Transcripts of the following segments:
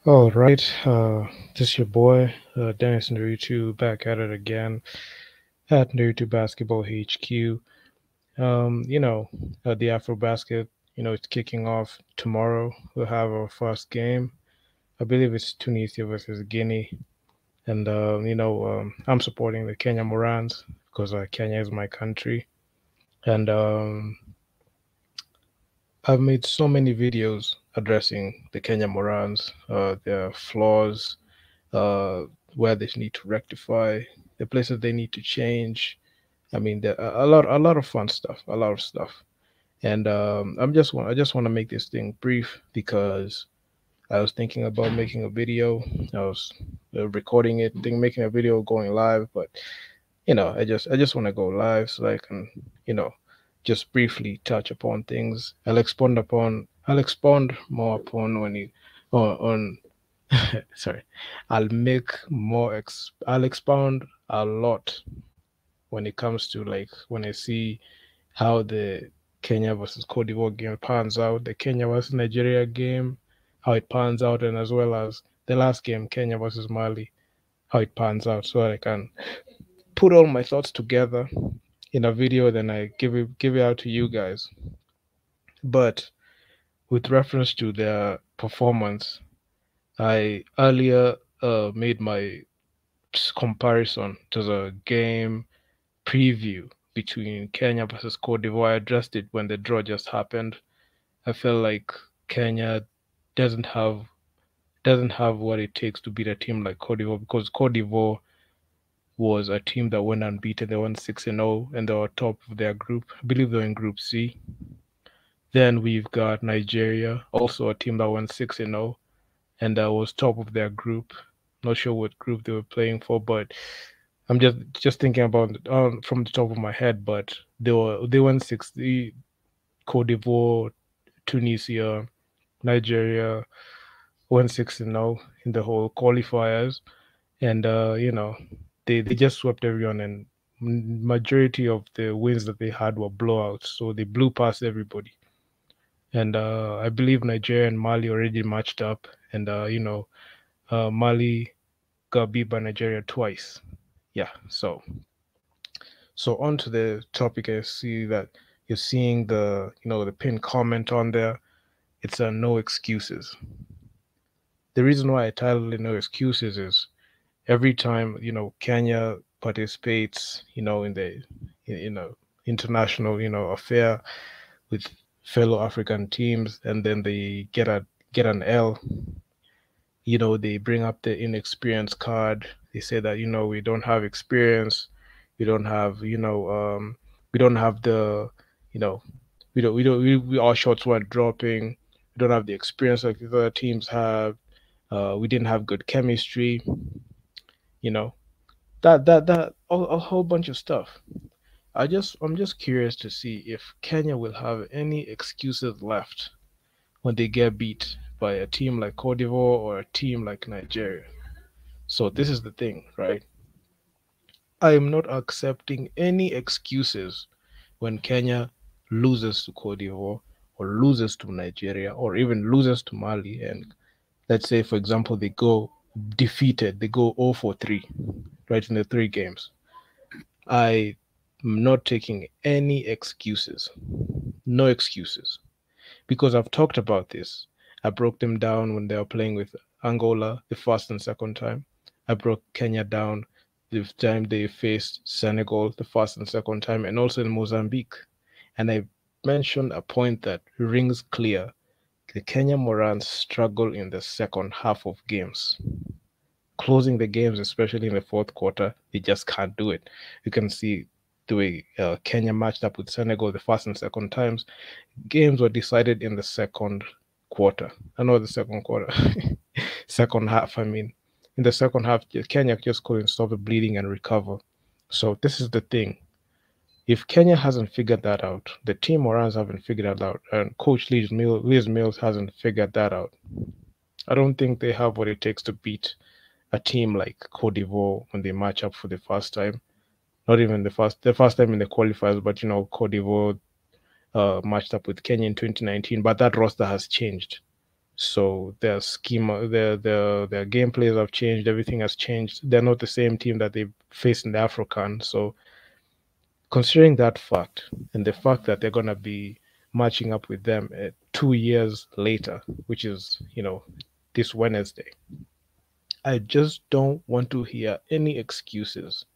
All right, this is your boy, Dennis Naruto, back at it again at Naruto Basketball HQ. You know, the Afro Basket, it's kicking off tomorrow. We'll have our first game. I believe it's Tunisia versus Guinea. And, I'm supporting the Kenya Morans because Kenya is my country. And I've made so many videos addressing the Kenya Morans, their flaws, uh, where they need to rectify, the places they need to change. I mean, there are a lot of fun stuff, a lot of stuff. And I just want to make this thing brief because I was thinking about making a video. I was recording it, thinking making a video going live, but I just want to go live so I can, you know, just briefly touch upon things. I'll expound more upon when you on sorry, I'll expound a lot when it comes to like when I see how the Kenya versus Cote d'Ivoire game pans out, the Kenya versus Nigeria game, how it pans out, and as well as the last game, Kenya versus Mali, how it pans out, so I can put all my thoughts together in a video, then I give it out to you guys. But with reference to their performance, I earlier made my comparison to the game preview between Kenya versus Cote d'Ivoire. I addressed it when the draw just happened. I felt like Kenya doesn't have doesn't have what it takes to beat a team like Cote d'Ivoire because Cote d'Ivoire was a team that went unbeaten. They went 6-0 and they were top of their group. I believe they're in Group C. Then we've got Nigeria, also a team that went 6-0 and that was top of their group. Not sure what group they were playing for, but I'm just thinking about it from the top of my head. But they went six. The Cote d'Ivoire, Tunisia, Nigeria went 6-0 in the whole qualifiers, and they just swept everyone. And majority of the wins that they had were blowouts, so they blew past everybody. And I believe Nigeria and Mali already matched up, and Mali got beat by Nigeria twice. Yeah, so on to the topic. I see that you're seeing the pinned comment on there. It's a no excuses. The reason why I titled it no excuses is every time Kenya participates in the international affair with fellow African teams, and then they get an L. They bring up the inexperience card. They say that we don't have experience, we don't have we don't have the you know our shots weren't dropping, we don't have the experience like the other teams have. We didn't have good chemistry, you know that a whole bunch of stuff. I'm just curious to see if Kenya will have any excuses left when they get beat by a team like Cote d'Ivoire or a team like Nigeria. So this is the thing, right? I am not accepting any excuses when Kenya loses to Cote d'Ivoire or loses to Nigeria or even loses to Mali. And let's say, for example, they go defeated, they go 0 for 3, right, in the three games. I am not taking any excuses, no excuses, because I've talked about this. I broke them down when they were playing with Angola the first and second time. I broke Kenya down the time they faced Senegal the first and second time, and also in Mozambique. And I mentioned a point that rings clear. The Kenya Morans struggle in the second half of games. Closing the games, especially in the fourth quarter, they just can't do it. You can see the way Kenya matched up with Senegal the first and second times. Games were decided in the second quarter. I know the second quarter, second half. I mean, in the second half, Kenya just couldn't stop the bleeding and recover. So this is the thing. If Kenya hasn't figured that out, the team Morans haven't figured that out, and Coach Liz Mills hasn't figured that out, I don't think they have what it takes to beat a team like Cote d'Ivoire when they match up for the first time. Not even the first time in the qualifiers, but Cote d'Ivoire matched up with Kenya in 2019, but that roster has changed. So their schema, their gameplays have changed. Everything has changed. They're not the same team that they faced in the African. So considering that fact and the fact that they're gonna be matching up with them 2 years later, which is this Wednesday, I just don't want to hear any excuses.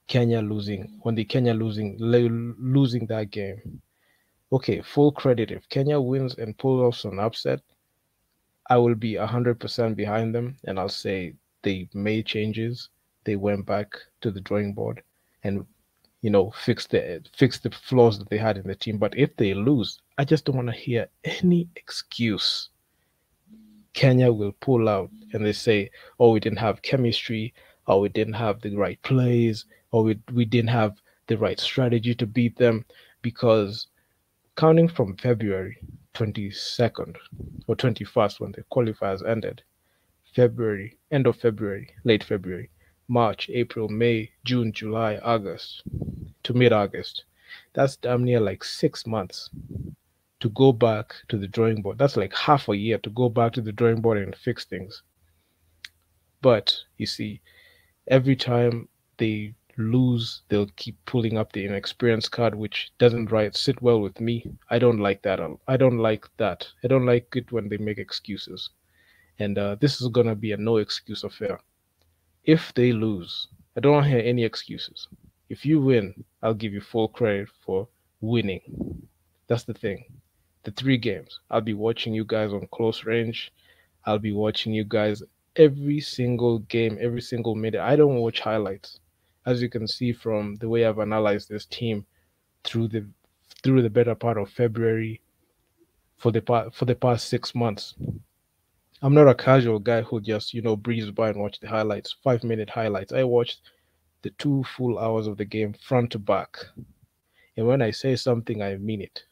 Kenya losing when the Kenya losing that game. Okay, full credit if Kenya wins and pulls off an upset. I will be 100% behind them, and I'll say they made changes. They went back to the drawing board and fix the flaws that they had in the team. But if they lose, I just don't want to hear any excuse. Kenya will pull out and they say, "Oh, we didn't have chemistry, or we didn't have the right plays, or we didn't have the right strategy to beat them," because counting from February 22nd or 21st when the qualifiers ended, February, end of February, late February, March, April, May, June, July, August to mid August. That's damn near like 6 months to go back to the drawing board. That's like half a year to go back to the drawing board and fix things. But you see, every time they lose, they'll keep pulling up the inexperience card, which doesn't sit well with me. I don't like that. I don't like that. I don't like it when they make excuses. And this is gonna be a no excuse affair. If they lose, I don't want to hear any excuses. If you win, I'll give you full credit for winning. That's the thing. The 3 games, I'll be watching you guys on close range. I'll be watching you guys every single game, every single minute. I don't watch highlights. As you can see from the way I've analyzed this team through the better part of February for the past 6 months. I'm not a casual guy who just, breezes by and watch the highlights, 5-minute highlights. I watched the 2 full hours of the game front to back. And when I say something, I mean it.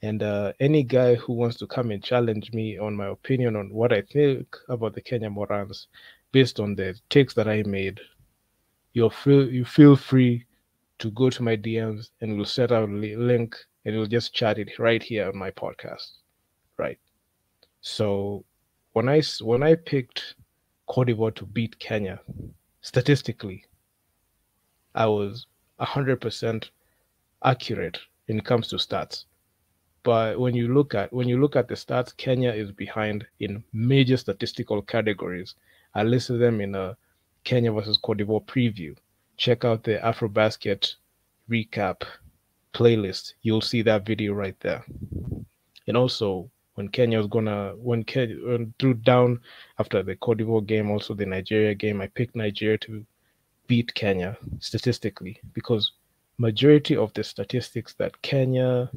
And any guy who wants to come and challenge me on my opinion on what I think about the Kenya Morans, based on the takes that I made, you feel free to go to my DMs and we'll set out a link and we'll just chat it right here on my podcast. Right. So when I picked Cote d'Ivoire to beat Kenya, statistically, I was 100% accurate when it comes to stats. But when you look at the stats, Kenya is behind in major statistical categories. I listed them in a Kenya versus Cote d'Ivoire preview. Check out the AfroBasket recap playlist. You'll see that video right there. And also, when Kenya drew down after the Cote d'Ivoire game, also the Nigeria game, I picked Nigeria to beat Kenya statistically because majority of the statistics that Kenya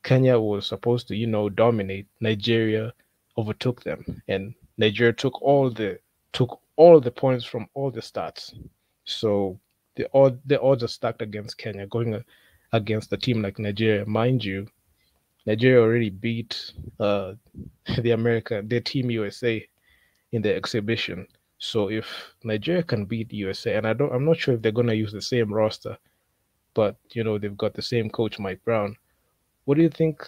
was supposed to, dominate, Nigeria overtook them, and Nigeria took all the points from all the stats. So the odds are stacked against Kenya going against a team like Nigeria. Mind you, Nigeria already beat the team USA in the exhibition. So if Nigeria can beat USA, and I'm not sure if they're gonna use the same roster, but they've got the same coach, Mike Brown. What do you think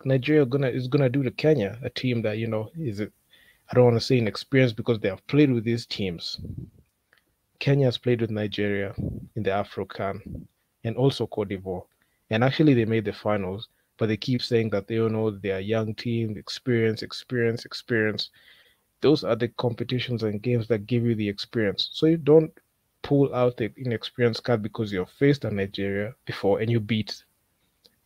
Nigeria is gonna do to Kenya, a team that I don't want to say inexperienced because they have played with these teams. Kenya has played with Nigeria in the AfroCan and also Cote d'Ivoire, and actually they made the finals. But they keep saying that they don't know they are young team, experience. Those are the competitions and games that give you the experience. So you don't pull out the inexperienced card because you've faced a Nigeria before and you beat,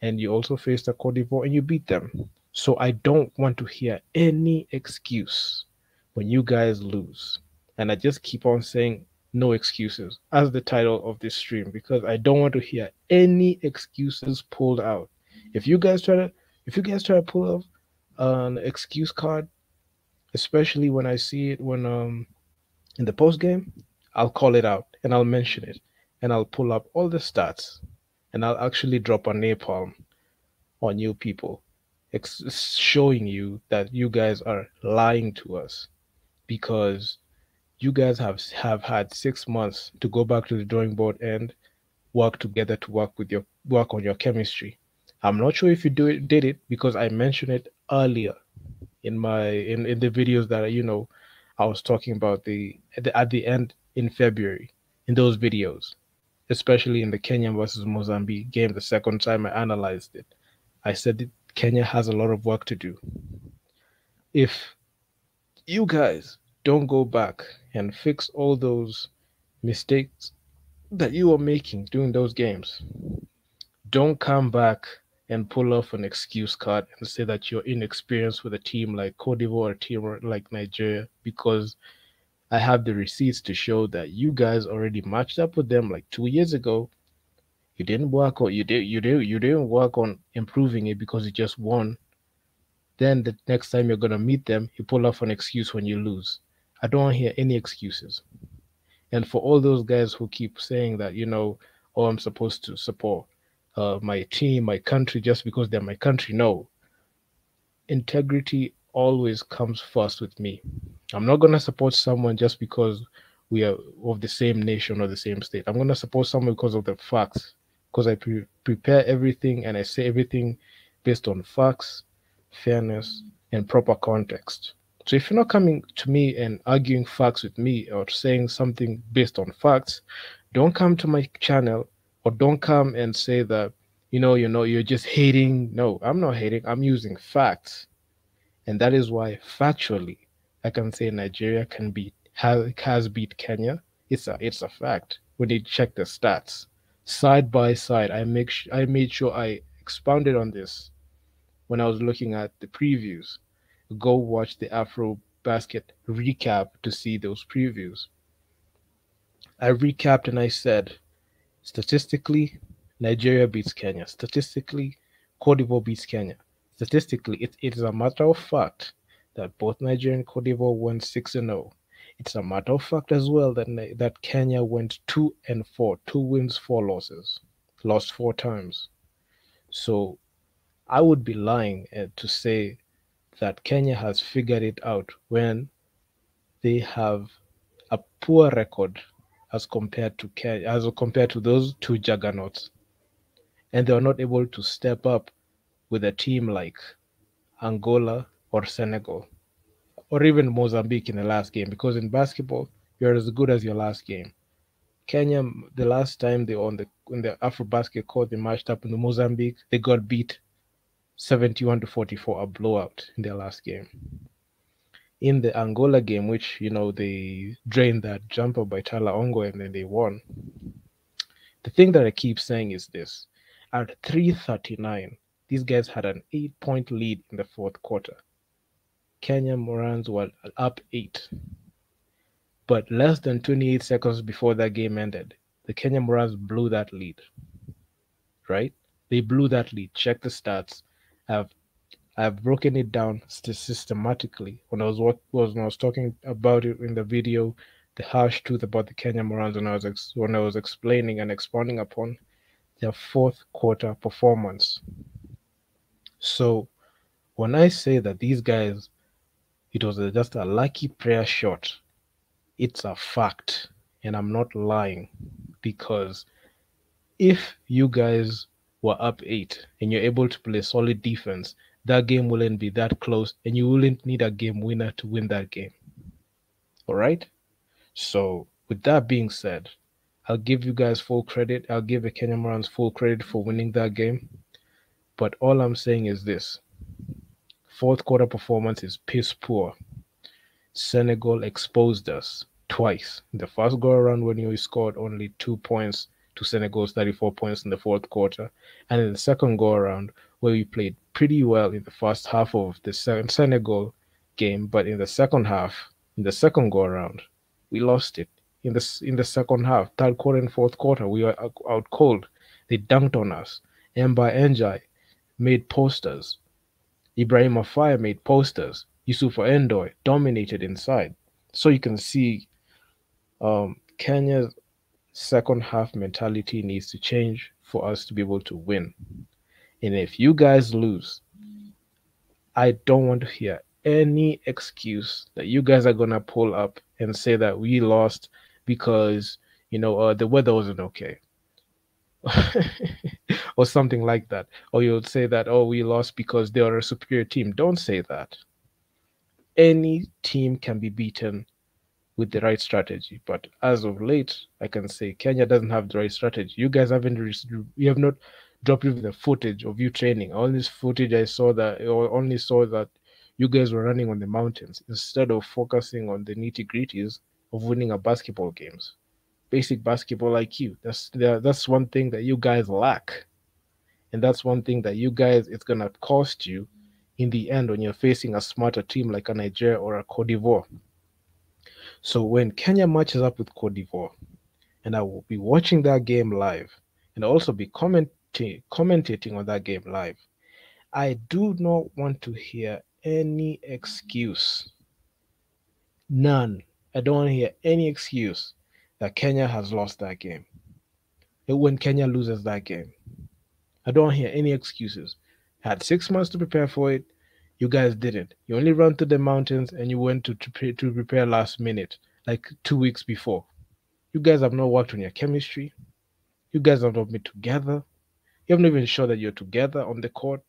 and you also faced a Cote d'Ivoire and you beat them. So I don't want to hear any excuse when you guys lose. And I just keep on saying no excuses as the title of this stream because I don't want to hear any excuses pulled out. If you guys try to pull off an excuse card, especially when I see it when in the post game, I'll call it out and I'll mention it and I'll pull up all the stats and I'll actually drop a napalm on you people, showing you that you guys are lying to us because you guys have had 6 months to go back to the drawing board and work together to work on your chemistry. I'm not sure if you did it because I mentioned it earlier in the videos that I was talking about at the end in February in those videos, especially in the Kenya versus Mozambique game. The second time I analyzed it, I said that Kenya has a lot of work to do. If you guys don't go back and fix all those mistakes that you were making during those games, don't come back and pull off an excuse card and say that you're inexperienced with a team like Cote d'Ivoire or a team like Nigeria, because I have the receipts to show that you guys already matched up with them like 2 years ago. You didn't work on improving it because you just won. Then the next time you're gonna meet them, you pull off an excuse when you lose. I don't want to hear any excuses. And for all those guys who keep saying that, oh, I'm supposed to support my team, my country, just because they're my country, no. Integrity always comes first with me. I'm not going to support someone just because we are of the same nation or the same state. I'm going to support someone because of the facts, because I prepare everything and I say everything based on facts, fairness, and proper context. So if you're not coming to me and arguing facts with me or saying something based on facts, don't come to my channel or don't come and say that, you're just hating. No, I'm not hating. I'm using facts. And that is why factually I can say Nigeria has beat Kenya. It's a fact. When you check the stats side by side, I made sure I expounded on this when I was looking at the previews. Go watch the Afro Basket recap to see those previews. I recapped and I said, statistically, Nigeria beats Kenya. Statistically, Cote d'Ivoire beats Kenya. Statistically, it is a matter of fact that both Nigeria and Cote d'Ivoire went 6-0. It's a matter of fact as well that Kenya went 2-4, 2 wins, 4 losses, lost 4 times. So I would be lying to say that Kenya has figured it out when they have a poor record as compared to those two juggernauts, and they are not able to step up with a team like Angola or Senegal or even Mozambique in the last game, because in basketball you're as good as your last game. Kenya, the last time they were on the AfroBasket court, they matched up in the Mozambique, they got beat 71-44, a blowout in their last game. In the Angola game, which they drained that jumper by Tyler Ongo and then they won. The thing that I keep saying is this: at 3:39, these guys had an 8-point lead in the fourth quarter. Kenya Morans were up 8. But less than 28 seconds before that game ended, the Kenya Morans blew that lead. Right? They blew that lead. Check the stats. I've broken it down systematically when I was talking about it in the video, the harsh truth about the Kenya Morans, when I was explaining and expounding upon their fourth quarter performance. So when I say that these guys, it was just a lucky prayer shot, it's a fact, and I'm not lying, because if you guys were up 8 and you're able to play solid defense, that game wouldn't be that close and you wouldn't need a game winner to win that game. All right? So, with that being said, I'll give you guys full credit. I'll give the Kenya Morans full credit for winning that game. But all I'm saying is this: fourth quarter performance is piss poor. Senegal exposed us twice. In the first go around, when we scored only 2 points to Senegal's 34 points in the fourth quarter, and in the second go around, where we played pretty well in the first half of the Senegal game, but in the second half, in the second go around, we lost it. In the second half, third quarter and fourth quarter, we were out cold. They dunked on us. Mba Njai made posters. Ibrahim Afaya made posters. Yusufa Endoy dominated inside. So you can see Kenya's second half mentality needs to change for us to be able to win. And if you guys lose, I don't want to hear any excuse that you guys are going to pull up and say that we lost because, the weather wasn't okay. Or something like that. Or you'll say that, oh, we lost because they are a superior team. Don't say that. Any team can be beaten with the right strategy. But as of late, I can say Kenya doesn't have the right strategy. You guys haven't, you have not dropped even the footage of you training. All this footage I saw that, or only saw that you guys were running on the mountains instead of focusing on the nitty gritties of winning a basketball games. Basic basketball IQ. That's one thing that you guys lack, and that's one thing that you guys it's gonna cost you in the end when you're facing a smarter team like a Nigeria or a Cote d'Ivoire. So when Kenya matches up with Cote d'Ivoire, and I will be watching that game live and also be commentating on that game live, I do not want to hear any excuse. None. I don't want to hear any excuse that Kenya has lost that game. When Kenya loses that game, I don't want to hear any excuses. Had 6 months to prepare for it. You guys didn't. You only ran to the mountains and you went to prepare last minute, like 2 weeks before. You guys have not worked on your chemistry. You guys have not been together. You haven't even shown that you're together on the court.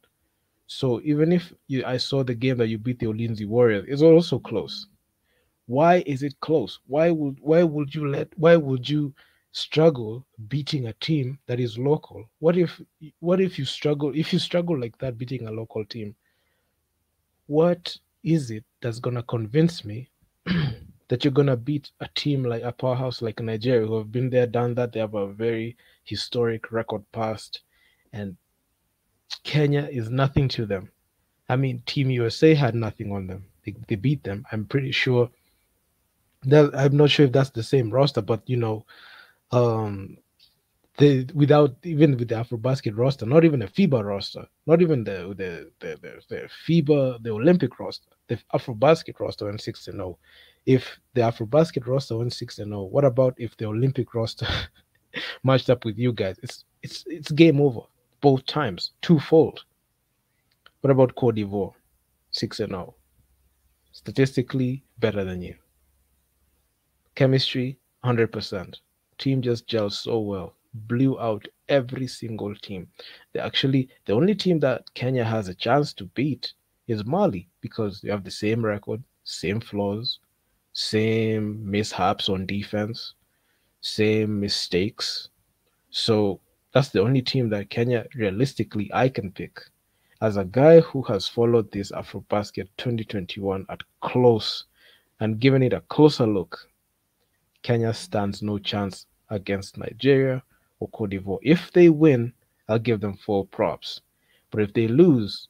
So even if I saw the game that you beat the Olinzi Warriors, it's also close. Why is it close? Why would you struggle beating a team that is local? What if you struggle like that beating a local team? What is it that's gonna convince me that you're gonna beat a team like a powerhouse like Nigeria who have been there, done that? They have a very historic record past, and Kenya is nothing to them. I mean, Team USA had nothing on them. They beat them. I'm pretty sure that I'm not sure if that's the same roster, but um, without even with the AfroBasket roster, not even a FIBA roster, not even the FIBA the Olympic roster, the AfroBasket roster went 6-0. If the AfroBasket roster went 6-0, what about if the Olympic roster matched up with you guys? It's game over both times, twofold. What about Cote d'Ivoire, 6-0, statistically better than you? Chemistry, 100%. Team just gelled so well. Blew out every single team. The only team that Kenya has a chance to beat is Mali because they have the same record, same flaws, same mishaps on defense, same mistakes. So that's the only team that Kenya realistically I can pick. As a guy who has followed this AfroBasket 2021 at close and given it a closer look, Kenya stands no chance against Nigeria or Cote d'Ivoire. If they win, I'll give them full props. But if they lose,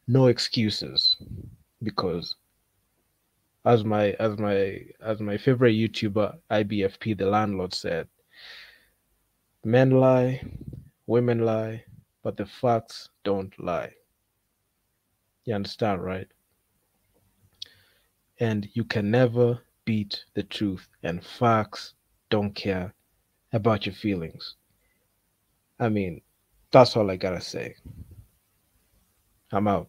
no excuses. Because as my favorite YouTuber, IBFP the landlord said, men lie, women lie, but the facts don't lie. You understand, right? And you can never beat the truth, and facts don't care about your feelings. I mean, that's all I gotta say. I'm out.